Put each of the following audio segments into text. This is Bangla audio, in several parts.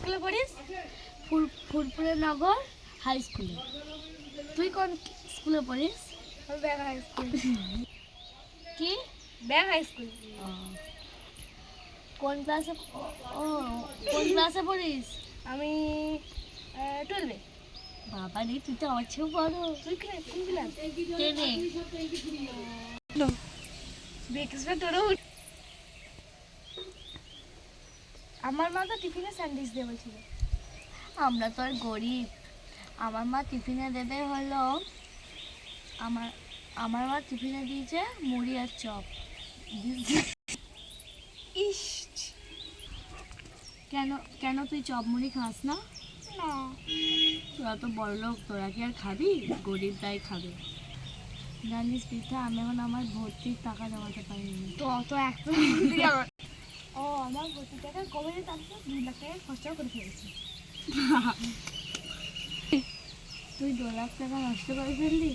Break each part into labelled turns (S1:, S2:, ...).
S1: স্কুলে পড়িস?
S2: ফুরফুরে নগর হাই স্কুলে। তুই কোন স্কুলে পড়িস?
S1: আমি ব্যাং হাই স্কুল।
S2: কি?
S1: ব্যাং হাই স্কুল।
S2: কোন ক্লাসে? ও, কোন ক্লাসে পড়িস?
S1: আমি 12-এ।
S2: বাবা রে, তুই তো আমার চেয়েও বড়।
S1: তুই কোন ক্লাস?
S2: 10-এ।
S1: বেকেসটা তোরও। আমার মা তো টিফিনে স্যান্ডউইচ দিয়ে বলছিল।
S2: আমরা তো আর গরিব। আমার মা টিফিনে দেবে হলো আমার মা টিফিনে দিয়েছে মুড়ি আর চপ।
S1: ইস,
S2: কেন কেন তুই চপ মুড়ি খাস না?
S1: না।
S2: তোরা তো বড় লোক, তোরা কি আর খাবি? গরিব তাই খাবে। জানিস পিঠা, আমি এখন আমার ভর্তির টাকা জমাতে পারিনি।
S1: তো একটা ও আমার ভর্তি টাকা কবে যে তার 2 লাখ টাকা খরচা করে ফেলেছি।
S2: তুই 2 লাখ টাকা নষ্ট করে ফেললি?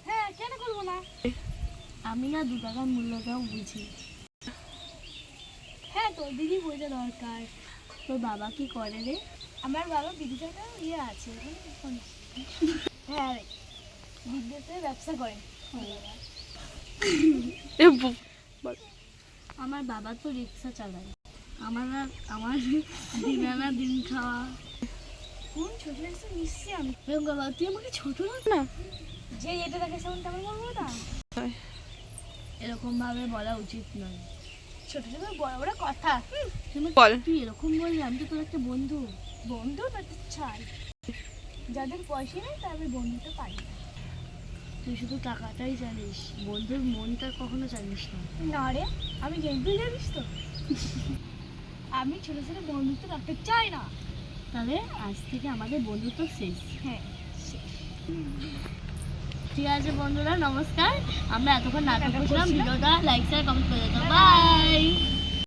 S1: হ্যাঁ, কেন করবো না?
S2: আমি না 2 টাকার মূল্যটাও বুঝি।
S1: হ্যাঁ, তোর দিদি বোঝা দরকার।
S2: তোর বাবা কি করে রে?
S1: আমার বাবা বিদেশে আছে। হ্যাঁ রে, বিদেশে ব্যবসা করে।
S2: আমার বাবা তো রিক্সা চালায়। আমার দিন আনা দিন খাওয়া।
S1: কোন ছোট একটা নিশ্চয়ই আমি।
S2: বাবা, তুই আমাকে ছোট লাগ না?
S1: যে এটা দেখে সেমন তেমন বলবো না।
S2: এরকম ভাবে বলা উচিত নয়।
S1: ছোট ছোট বড় বড় কথা।
S2: বল। তুই এরকম বললি? আমি তো তোর একটা বন্ধু।
S1: বন্ধু তো ছাড়, যাদের পয়সা নেই তাদের বন্ধুটা পাই না।
S2: তুই শুধু টাকাটাই জানিস, বন্ধুর মনটা কখনো জানিস না।
S1: না রে, আমি তুই জানিস তো। আমি ছোট ছোট বন্ধুত্ব রাখতে চাই না।
S2: তাহলে আজ থেকে আমাদের বন্ধুত্ব শেষ।
S1: হ্যাঁ,
S2: ঠিক আছে বন্ধুরা, নমস্কার। আমরা এতক্ষণ নাটক করছিলাম। ভিডিওটা লাইক শেয়ার কমেন্ট করে দিতাম। বাই।